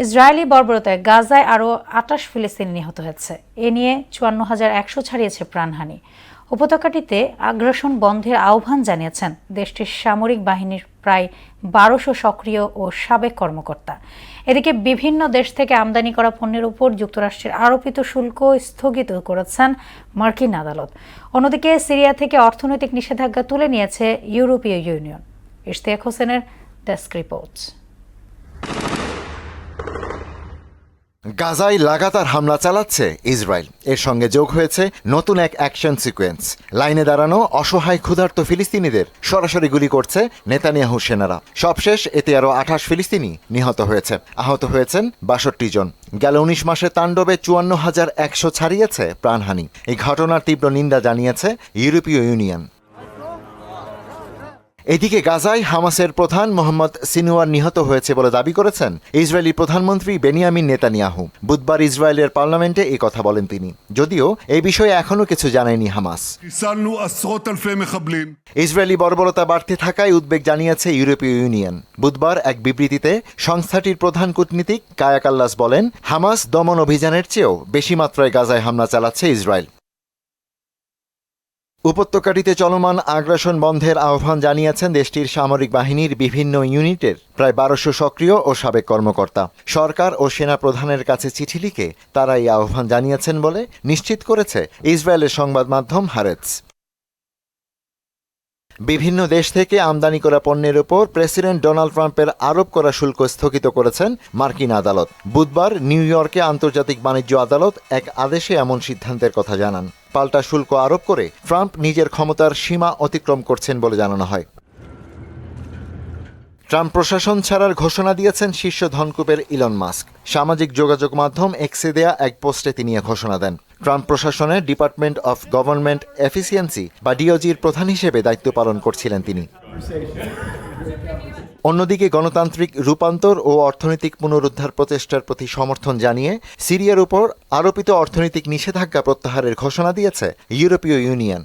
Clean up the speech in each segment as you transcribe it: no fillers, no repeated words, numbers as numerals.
Israeli বর্বরতায় গাজায় আরও ২৮ ফিলিস্তিনি নিহত হয়েছে। এ নিয়ে ৫৪,১০০ ছাড়িয়েছে প্রাণহানি। উপত্যকাটিতে আগ্রাসন বন্ধের আহ্বান জানিয়েছেন দেশটির সামরিক বাহিনীর প্রায় ১২০০ সক্রিয় ও সাবেক কর্মকর্তা। এদিকে বিভিন্ন দেশ থেকে আমদানি করা পণ্যের উপর যুক্তরাষ্ট্রের আরোপিত শুল্ক স্থগিত করেছেন মার্কিন আদালত। অন্যদিকে সিরিয়া থেকে অর্থনৈতিক নিষেধাজ্ঞা তুলে নিয়েছে ইউরোপীয় ইউনিয়ন। ইশতিয়াক হোসেনের ডেস্ক রিপোর্ট। গাজায় লাগাতার হামলা চালাচ্ছে ইসরায়েল। এর সঙ্গে যোগ হয়েছে নতুন এক অ্যাকশন সিকোয়েন্স। লাইনে দাঁড়ানো অসহায় ক্ষুধার্ত ফিলিস্তিনিদের সরাসরি গুলি করছে নেতানিয়াহু সেনারা। সবশেষ এতে আরও ২৮ ফিলিস্তিনি নিহত হয়েছে। আহত হয়েছেন ৬২ জন। গেল ১৯ মাসে তাণ্ডবে ৫৪,১০০ ছাড়িয়েছে প্রাণহানি। এই ঘটনার তীব্র নিন্দা জানিয়েছে ইউরোপীয় ইউনিয়ন। এদিকে গাজায় হামাসের প্রধান মোহাম্মদ সিনওয়ার নিহত হয়েছে বলে দাবি করেছেন ইসরায়েলি প্রধানমন্ত্রী বেনিয়ামিন নেতানিয়াহু। বুধবার ইসরায়েলের পার্লামেন্টে এই কথা বলেন তিনি, যদিও এই বিষয়ে এখনও কিছু জানায়নি হামাস। ইসরায়েলি বর্বরতা বাড়তে থাকায় উদ্বেগ জানিয়েছে ইউরোপীয় ইউনিয়ন। বুধবার এক বিবৃতিতে সংস্থাটির প্রধান কূটনীতিক কায়া কাল্লাস বলেন, হামাস দমন অভিযানের চেয়েও বেশি মাত্রায় গাজায় হামলা চালাচ্ছে ইসরায়েল। উপত্যকাটিতে চলমান আগ্রাসন বন্ধের আহ্বান জানিয়েছেন দেশটির সামরিক বাহিনীর বিভিন্ন ইউনিটের প্রায় ১২০০ সক্রিয় ও সাবেক কর্মকর্তা। সরকার ও সেনা প্রধানের কাছে চিঠি লিখে তারা এই আহ্বান জানিয়েছেন বলে নিশ্চিত করেছে ইসরায়েলের সংবাদ মাধ্যম হারেতস। বিভিন্ন দেশ থেকে আমদানি করা পণ্যের উপর প্রেসিডেন্ট ডোনাল্ড ট্রাম্পের আরোপ করা শুল্ক স্থগিত করেছেন মার্কিন আদালত। বুধবার নিউ ইয়র্কে আন্তর্জাতিক বাণিজ্য আদালত এক আদেশে এমন সিদ্ধান্তের কথা জানান। পাল্টা শুল্ক আরোপ করে ট্রাম্প নিজের ক্ষমতার সীমা অতিক্রম করছেন বলে জানানো হয়। ট্রাম্প প্রশাসন ছাড়ার ঘোষণা দিয়েছেন শীর্ষ ধনকুবের ইলন মাস্ক। সামাজিক যোগাযোগ মাধ্যম এক্সে দেয়া এক পোস্টে তিনি এ ঘোষণা দেন। ট্রাম্প প্রশাসনের ডিপার্টমেন্ট অফ গভর্নমেন্ট এফিসিয়েন্সি বা ডিওজির প্রধান হিসেবে দায়িত্ব পালন করছিলেন তিনি। অন্যদিকে গণতান্ত্রিক রূপান্তর ও অর্থনৈতিক পুনরুদ্ধার প্রচেষ্টার প্রতি সমর্থন জানিয়ে সিরিয়ার উপর আরোপিত অর্থনৈতিক নিষেধাজ্ঞা প্রত্যাহারের ঘোষণা দিয়েছে ইউরোপীয় ইউনিয়ন।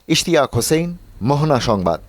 ইশতিয়াক হোসেন, মোহনা সংবাদ।